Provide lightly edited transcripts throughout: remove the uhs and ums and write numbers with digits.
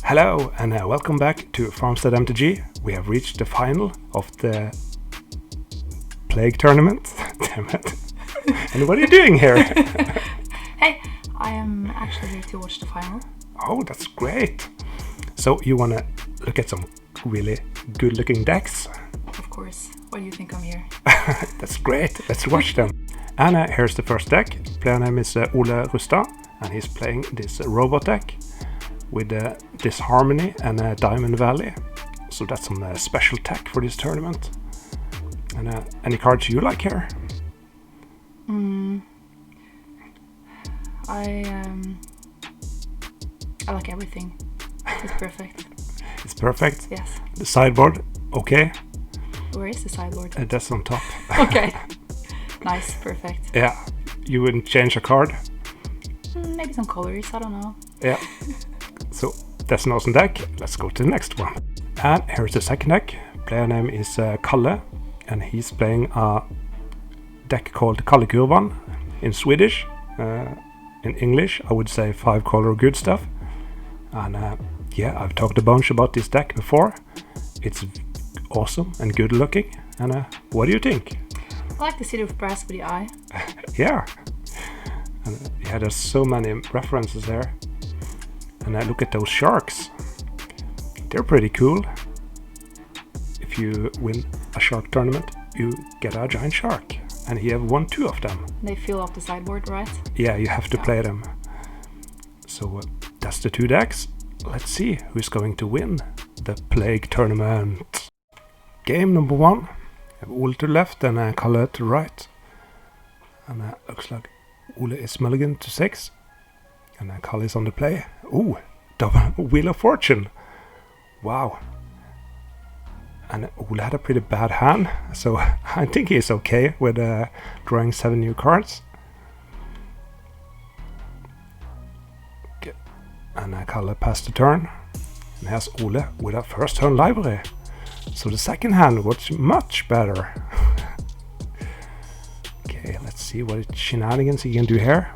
Hello and welcome back to Farmstead MTG. We have reached the final of the Plague Tournament. Damn it. And what are you doing here? Hey, I am actually here to watch the final. Oh, that's great. So you want to look at some really good looking decks? Of course. Why do you think I'm here? That's great. Let's watch them. And here's the first deck. Player name is Ole Rustad, and he's playing this robot deck with Disharmony and Diamond Valley. So that's some special tech for this tournament. And any cards you like here? I like everything. It's perfect. It's perfect? Yes. The sideboard, okay. Where is the sideboard? That's on top. Okay. Nice, perfect. Yeah. You wouldn't change a card? Maybe some colors, I don't know. Yeah. So that's an awesome deck. Let's go to the next one. And here's the second deck. Player name is Kalle, and he's playing a deck called Kallekurvan in Swedish. In English, I would say 5-color good stuff. And yeah, I've talked a bunch about this deck before. It's awesome and good looking. And what do you think? I like the City of Brass with the eye. Yeah. And yeah, there's so many references there. And I look at those sharks. They're pretty cool. If you win a shark tournament, you get a giant shark. And he have won 2 of them. They fill up the sideboard, right? Yeah, you have to play them. So that's the 2 decks. Let's see who's going to win the Plague Tournament. Game number 1. Ole to left and Kalle to right. And looks like Ole is mulligan to 6. And Kalle is on the play. Ooh, double Wheel of Fortune. Wow. And Ole had a pretty bad hand, so I think he's okay with drawing 7 new cards. Okay. And Kalle passed the turn. And here's Ole with a first turn library. So the second hand was much better. Okay, let's see what shenanigans he can do here.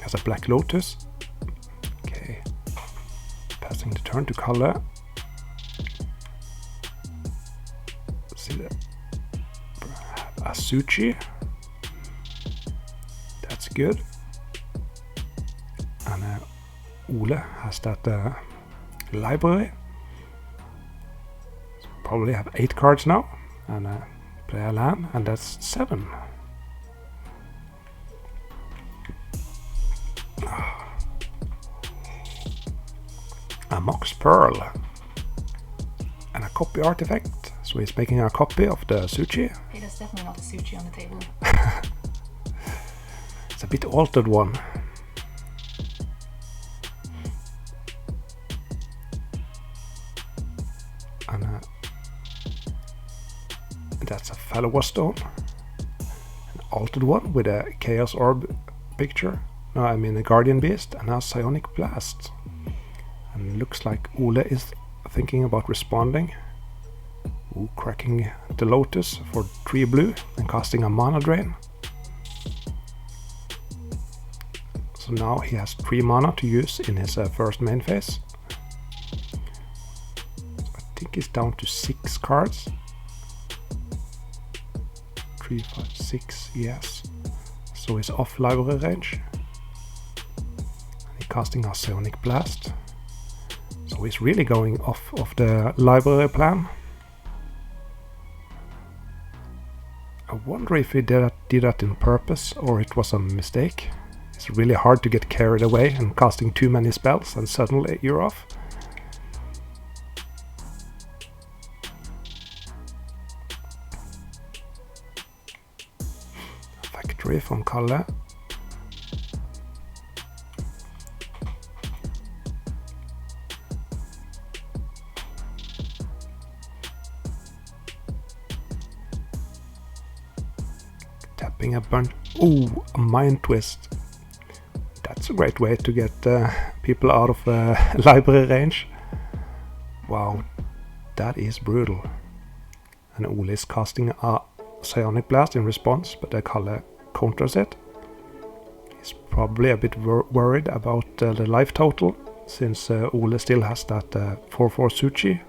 Has a Black Lotus. Okay. Passing the turn to Kalle. See the Asuchi. That's good. And Ole has that library. So probably have 8 cards now. And play a land, and that's 7. A Mox Pearl. And a copy artifact. So he's making a copy of the Suchi. Hey, that's definitely not a sushi on the table. It's a bit altered one. And that's a Fallowa Stone. An altered one with a Chaos Orb picture. No, I mean a Guardian Beast and a Psionic Blast. And looks like Ole is thinking about responding. Ooh, cracking the Lotus for 3 blue and casting a Mana Drain. So now he has 3 mana to use in his first main phase. So I think he's down to 6 cards. 3, 5, 6, yes. So he's off library range. And he's casting a Psionic Blast. So he's really going off of the library plan. I wonder if he did that in purpose or it was a mistake. It's really hard to get carried away and casting too many spells and suddenly you're off. Factory from Kalle. Tapping a bunch. Ooh, a Mind Twist. That's a great way to get people out of library range. Wow, that is brutal. And Ole is casting a Psionic Blast in response, but Kalle counters it. He's probably a bit worried about the life total, since Ole still has that 4-4 Suchi.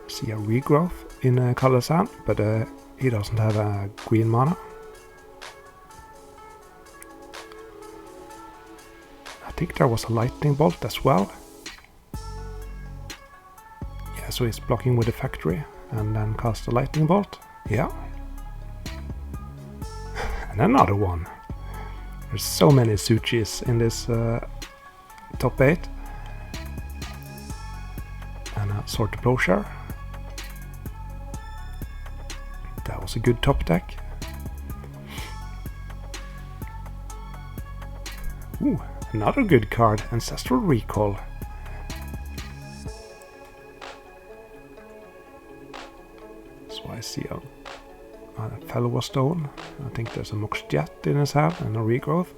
See a regrowth in Kalle's hand, but he doesn't have a green mana. I think there was a lightning bolt as well. Yeah, so he's blocking with the factory and then cast a lightning bolt. Yeah. And another one. There's so many Suchis in this top 8. And a Sword to Plowshare. That was a good top deck. Ooh, another good card, Ancestral Recall. So I see a Fellow Stone. I think there's a Mox Jet in his hand and a Regrowth.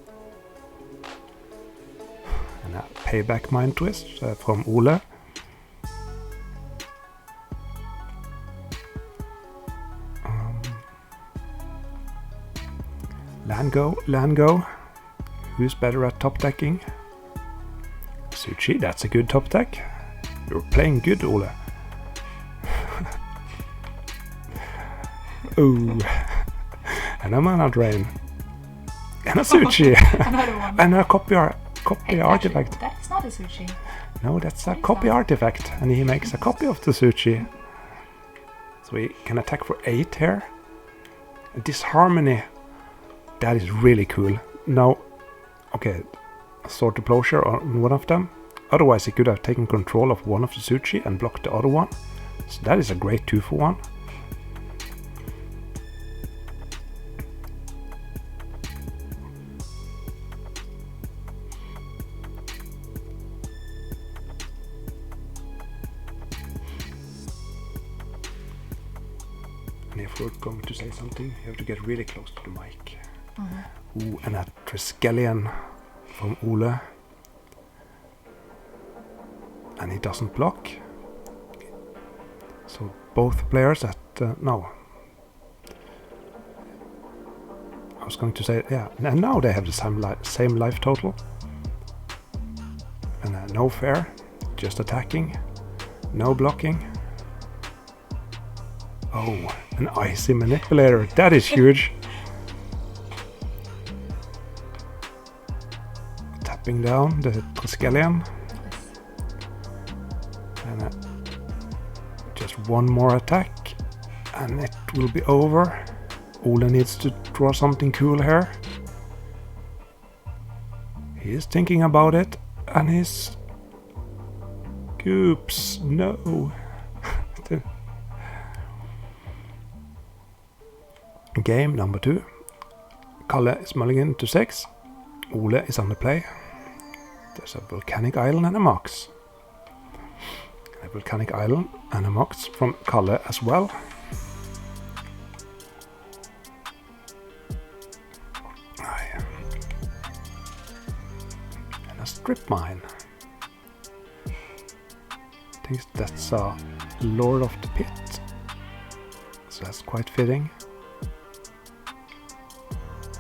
And a Payback Mind Twist from Ole. Land go. Who's better at top decking? Suchi, that's a good top deck. You're playing good, Ole. Ooh. And a Mana Drain. And a Suchi. Another one. And a copy artifact. Actually, that's not a Suchi. No, that's a What is copy that? artifact. And he makes a copy of the Suchi. So he can attack for 8 here. Disharmony. That is really cool. Now, okay, Sword to Plowshare on one of them. Otherwise, he could have taken control of one of the Suchi and blocked the other one. So that is a great 2-for-1. And if we're going to say something, you have to get really close to the mic. Ooh, and a Triskelion from Ole. And he doesn't block. So both players at... no. I was going to say, yeah, and now they have the same life total. And no fair, just attacking, no blocking. Oh, an Icy Manipulator, that is huge. Tapping down the Triskelion. And just one more attack and it will be over. Ole needs to draw something cool here. He is thinking about it and his... Oops, no. Game number 2. Kalle is mulligan to 6. Ole is on the play. There's a Volcanic Island and a Mox. A Volcanic Island and a Mox from Kalle as well. And a Strip Mine. I think that's a Lord of the Pit. So that's quite fitting.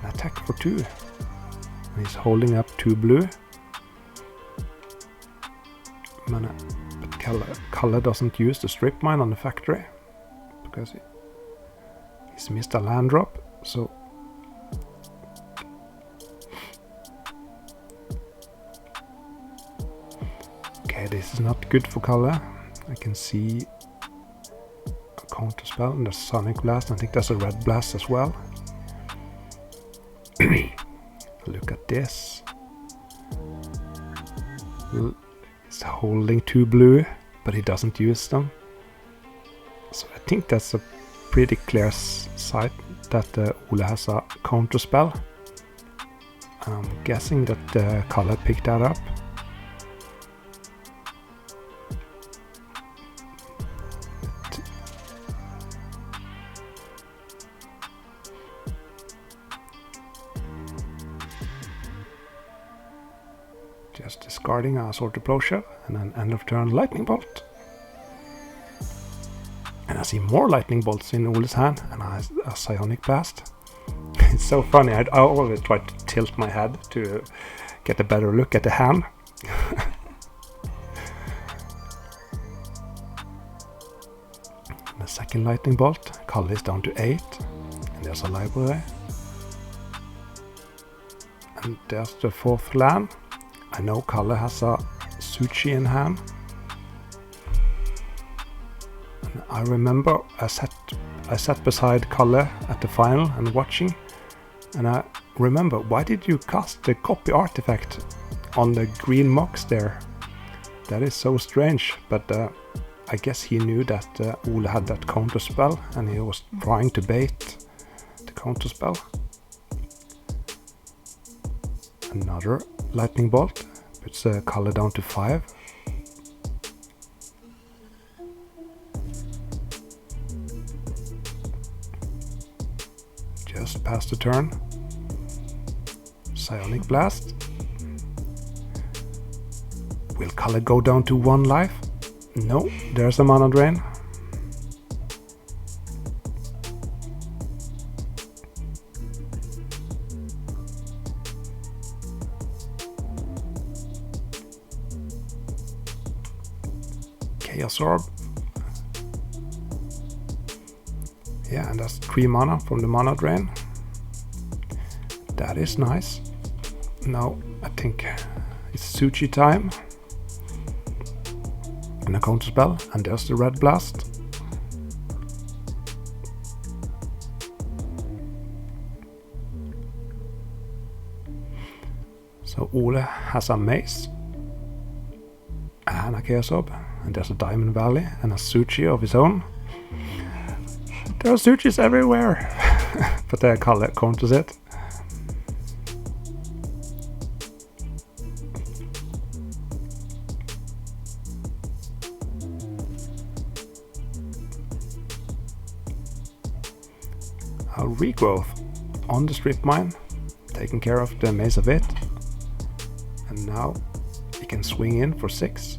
An attack for 2. And he's holding up 2 blue. But Kalle doesn't use the Strip Mine on the factory because he's missed a land drop. So okay, this is not good for Kalle. I can see a counter spell and a Sonic Blast. I think there's a Red Blast as well. Look at this. He's holding 2 blue, but he doesn't use them. So I think that's a pretty clear sight that Ole has a counter spell. I'm guessing that Kalle picked that up. Just discarding a Sword to Plowshare and an end of turn Lightning Bolt. And I see more Lightning Bolts in Ole's hand and a Psionic Blast. It's so funny. I always try to tilt my head to get a better look at the hand. The second lightning bolt. Color is down to 8. And there's a library. And there's the fourth land. I know Kalle has a sushi in hand. And I remember I sat beside Kalle at the final and watching. And I remember, why did you cast the copy artifact on the green mox there? That is so strange, but I guess he knew that Ole had that counter spell and he was trying to bait the counter spell. Another lightning bolt puts the color down to 5. Just past the turn. Psionic Blast. Will color go down to 1 life? No, there's a mana drain. Chaos Orb. Yeah, and that's 3 mana from the mana drain. That is nice. Now I think it's sushi time. And a counter spell, and there's the red blast. So Ole has a mace and a chaos orb, and there's a diamond valley and a sushi of his own. There are sushis everywhere, but the color counters it. A regrowth on the strip mine, taking care of the maze of it, and now he can swing in for 6.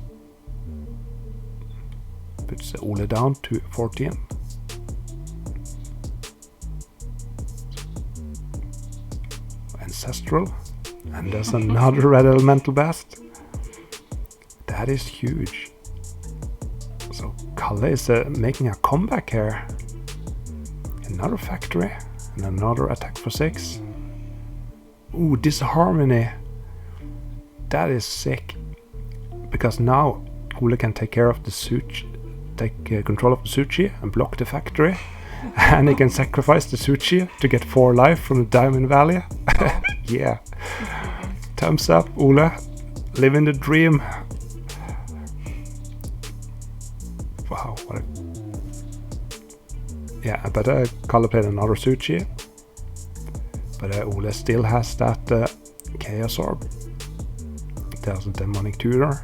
Puts Ole down to 14. Ancestral, and there's another red elemental blast. That is huge. So Kalle is making a comeback here. Another factory and another attack for 6. Ooh, Disharmony. That is sick. Because now Ole can take care of the sushi, take control of the sushi and block the factory. And he can sacrifice the sushi to get 4 life from the Diamond Valley. Yeah. Thumbs up, Ole. Living the dream. Wow, what a... Yeah, I better Kalle played another sushi. But Ole still has that Chaos Orb. There's a Demonic Tutor.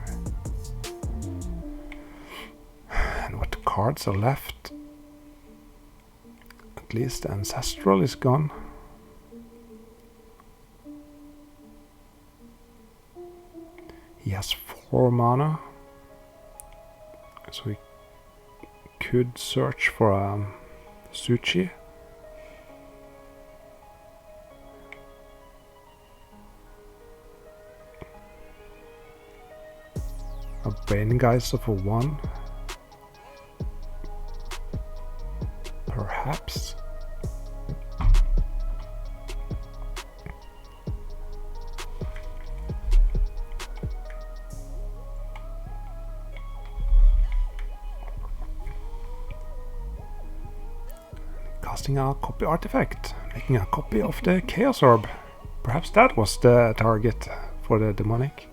And what cards are left? At least the Ancestral is gone. He has 4 mana. So we could search for sushi. A Bane Geyser for 1. Perhaps. Casting a copy artifact, making a copy of the Chaos Orb. Perhaps that was the target for the demonic.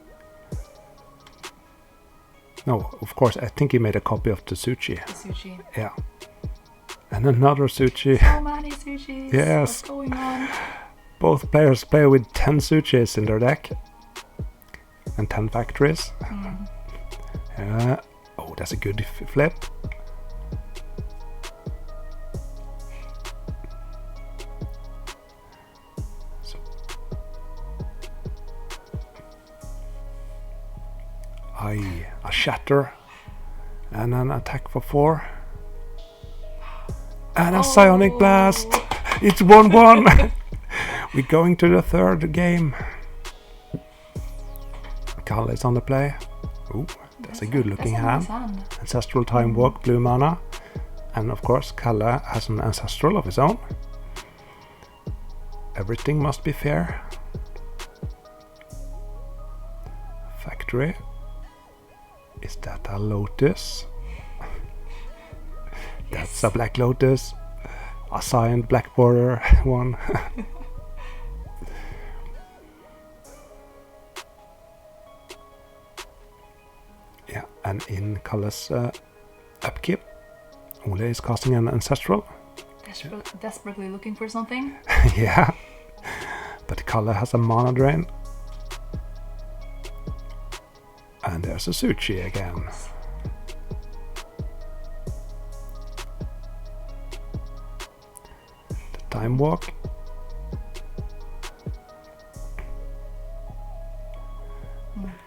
No, of course, I think he made a copy of the sushi. The sushi. Yeah. And another sushi. So many sushis. Yes. What's going on? Both players play with 10 sushis in their deck. And 10 factories. Oh, that's a good flip. A shatter and an attack for 4 and a psionic blast. It's 1-1. We're going to the third game. Kalle is on the play. Ooh, that's a good looking hand. Ancestral Time Walk, blue mana. And of course, Kalle has an ancestral of his own. Everything must be fair. Factory. Is that a lotus? That's a black lotus. A signed black border one. Yeah, and in Kalle's upkeep, Ole is casting an ancestral. Desperately looking for something. Yeah, but Kalle has a mana drain. And there's a Suchi again. The Time Walk.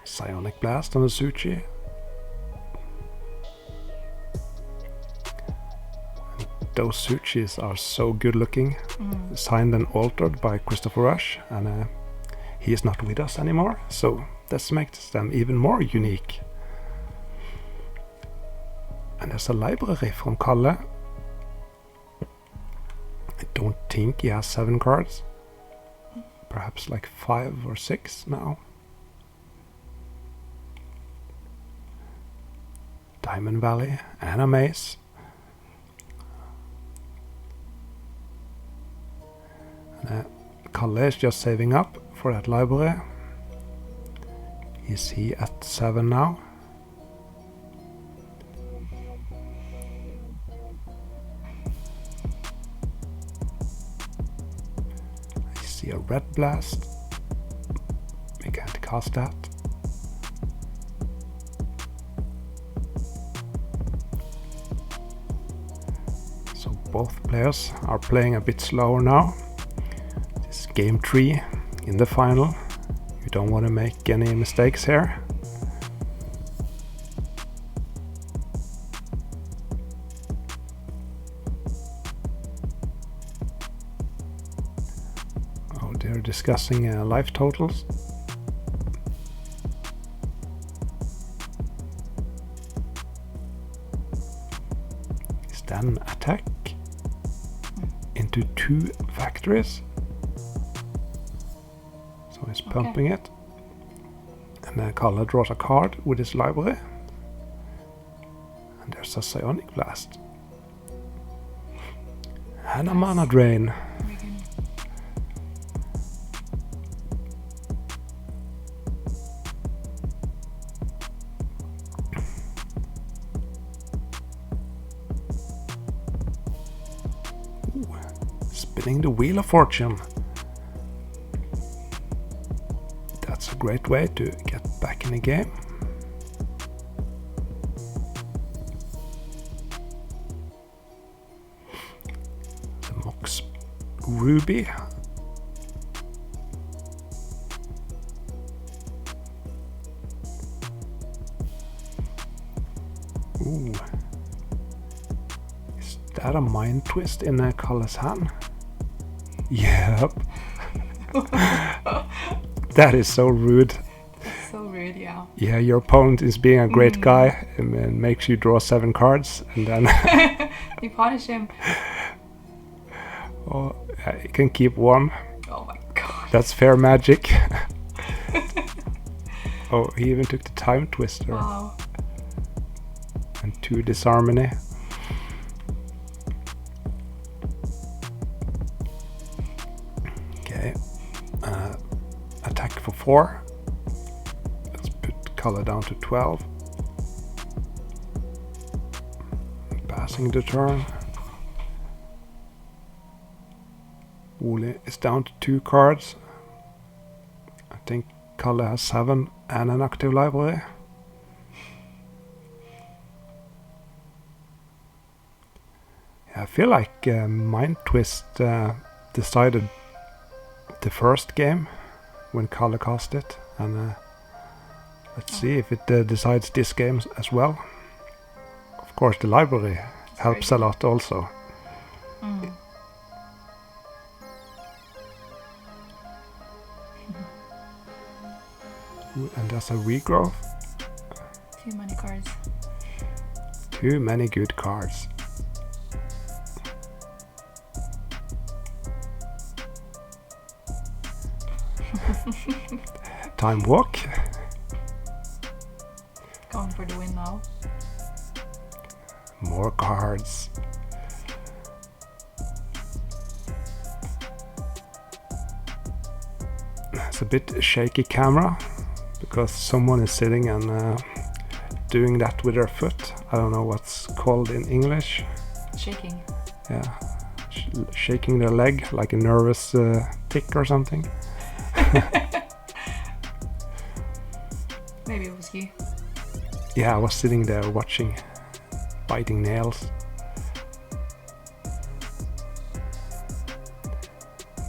Psionic Blast on the Suchi. Those Suchis are so good looking. Signed and altered by Christopher Rush, and he is not with us anymore, so this makes them even more unique. And there's a library from Kalle. I don't think he has 7 cards. Perhaps like 5 or 6 now. Diamond Valley and a maze. And Kalle is just saving up for that library. Is he at 7 now? I see a red blast. We can't cast that. So both players are playing a bit slower now. This is game 3 in the final. You don't want to make any mistakes here. Oh, they're discussing life totals. Is that an attack into 2 factories? So he's pumping it. And then Kalle draws a card with his library. And there's a Psionic Blast. And a mana drain. Ooh, spinning the Wheel of Fortune. That's a great way to get back in the game. The Mox Ruby. Ooh. Is that a Mind Twist in Kalle's hand? Yep. That is so rude. So rude, yeah. Yeah, your opponent is being a great guy and makes you draw 7 cards, and then You punish him. oh, you can keep 1. Oh my god. That's fair magic. Oh, he even took the Time Twister. Wow. And 2 Disharmony. Okay. Attack for 4. Let's put Kalle down to 12. Passing the turn. Ole is down to 2 cards. I think Kalle has 7 and an active library. I feel like Mind Twist decided the first game when Kalle cast it, and let's see if it decides this game as well. Of course, the library helps a lot also. And that's a regrowth. Too many cards. Too many good cards. Time walk. Going for the win now. More cards. It's a bit shaky camera because someone is sitting and doing that with their foot. I don't know what's called in English. Shaking. Yeah, shaking their leg like a nervous tick or something. Maybe it was you. Yeah, I was sitting there watching, biting nails.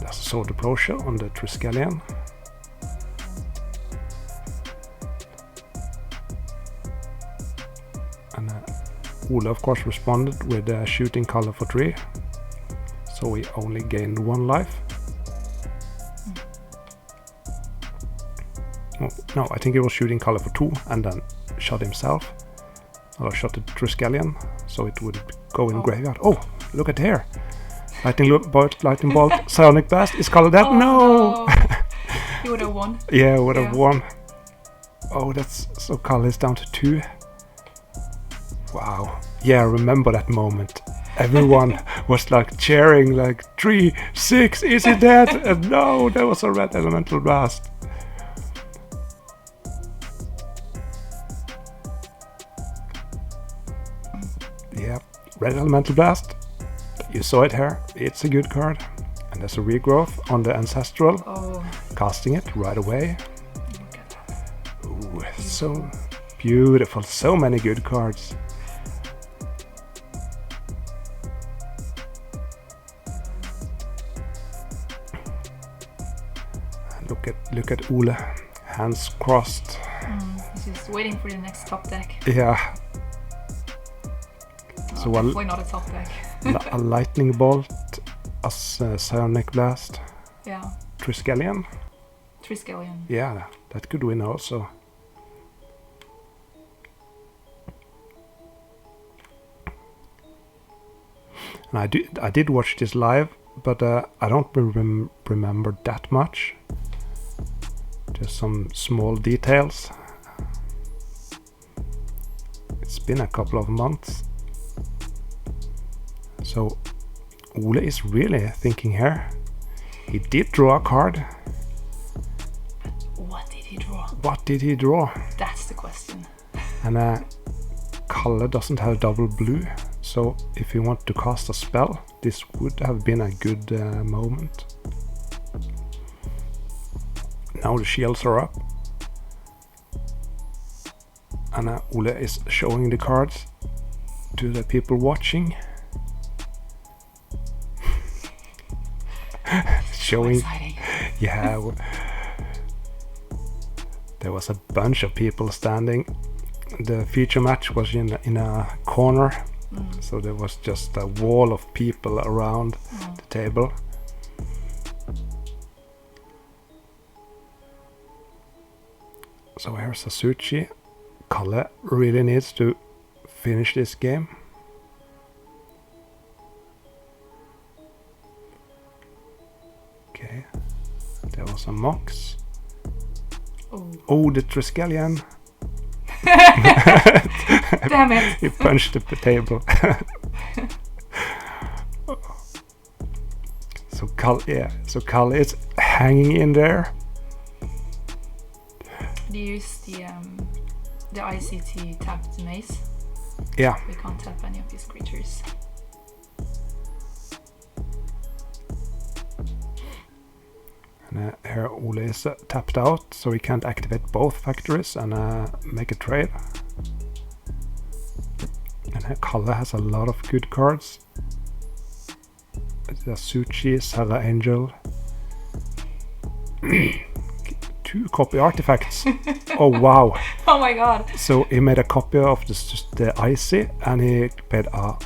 That's a sword approacher on the Triskelion. And Ole of course responded with shooting color for 3. So he only gained 1 life. Oh, no, I think he was shooting color for 2 and then shot himself. Or shot the Triskelion, so it would go in graveyard. Oh, look at here. Lightning bolt, Psionic Blast. Is color that? Oh, no! He would have won. Yeah, would have won. Oh, that's so color is down to 2. Wow. Yeah, I remember that moment. Everyone was like cheering, like 3, 6, is it that? And no, there was a red elemental blast. Yeah, red elemental blast. You saw it here. It's a good card. And there's a regrowth on the ancestral. Oh. Casting it right away. Look at that. Ooh, so beautiful. So many good cards. Look at Ole, hands crossed. He's just waiting for the next top deck. Yeah. So definitely not a top deck. A lightning bolt, a psionic blast. Yeah. Triskelion. Triskelion. Yeah, that could win also. And I did watch this live, but I don't remember that much. Just some small details. It's been a couple of months. So Ole is really thinking here. He did draw a card. What did he draw? What did he draw? That's the question. And Kalle doesn't have double blue, so if you want to cast a spell, this would have been a good moment. Now the shields are up. And Ole is showing the cards to the people watching. Showing. So exciting. Yeah. There was a bunch of people standing. The feature match was in a corner. So there was just a wall of people around the table. So here's Sasuchi. Kalle really needs to finish this game. Okay. There was a Mox. Oh, the Triskelion. Damn it. He punched the table. So Kalle is hanging in there. Do you use the ICT tapped mace? Yeah. We can't tap any of these creatures. And here Ole is tapped out, so he can't activate both factories and make a trade. And Kalle has a lot of good cards. Yasuchi, Sarah Angel. 2 copy artifacts. Oh wow. Oh my god. So he made a copy of the Icy, and he paid a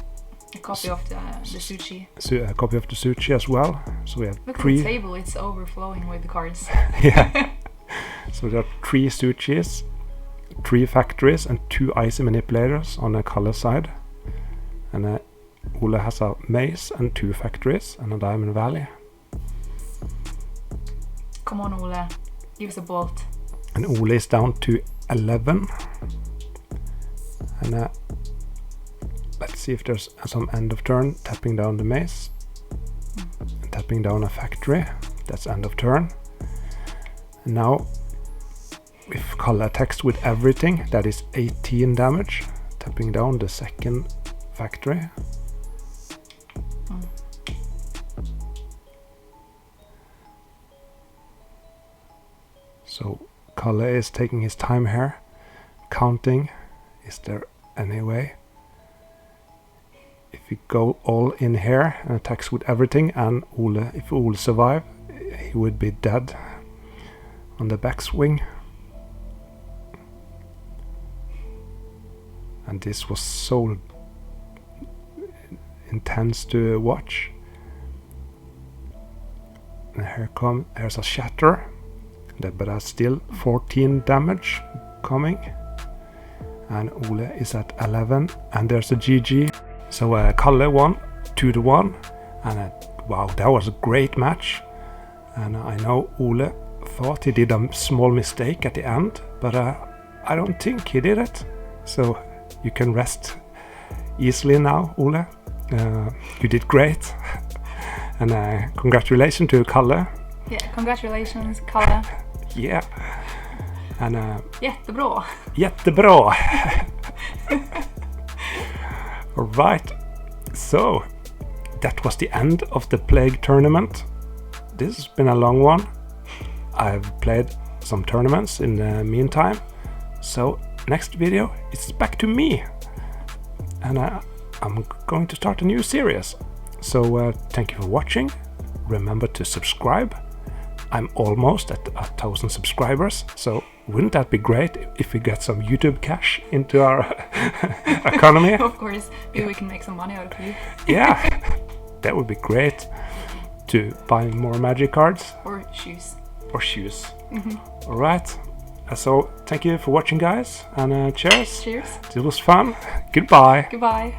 copy of the sushi. A copy of the sushi as well. So we have Look 3. at the table, it's overflowing with the cards. Yeah. So there are 3 Suchis, 3 factories and 2 icy manipulators on the color side. And Ole has a maze and 2 factories and a diamond valley. Come on, Ole. Give us a bolt. And Ole is down to 11. And let's see if there's some end of turn. Tapping down the maze. And tapping down a factory. That's end of turn. And now, if Kalle attacks with everything, that is 18 damage. Tapping down the second factory. So Kalle is taking his time here, counting. Is there any way? If we go all in here and attacks with everything, and Ole, if Ole survive, he would be dead on the backswing. And this was so intense to watch. And here's a shatter. But that's still 14 damage coming. And Ole is at 11. And there's a GG. So Kalle won 2-1. And wow, that was a great match. And I know Ole thought he did a small mistake at the end. But I don't think he did it. So you can rest easily now, Ole. You did great. And congratulations to Kalle. Yeah, congratulations, Kalle. Yeah. And Jättebra. Jättebra. All right. So that was the end of the Plague tournament. This has been a long one. I've played some tournaments in the meantime. So next video it's back to me. And I'm going to start a new series. So thank you for watching. Remember to subscribe. I'm almost at 1,000 subscribers, so wouldn't that be great if we get some YouTube cash into our economy? Of course, maybe we can make some money out of you. Yeah, that would be great to buy more magic cards. Or shoes. All right, so thank you for watching, guys, and cheers. Cheers. It was fun. Goodbye. Goodbye.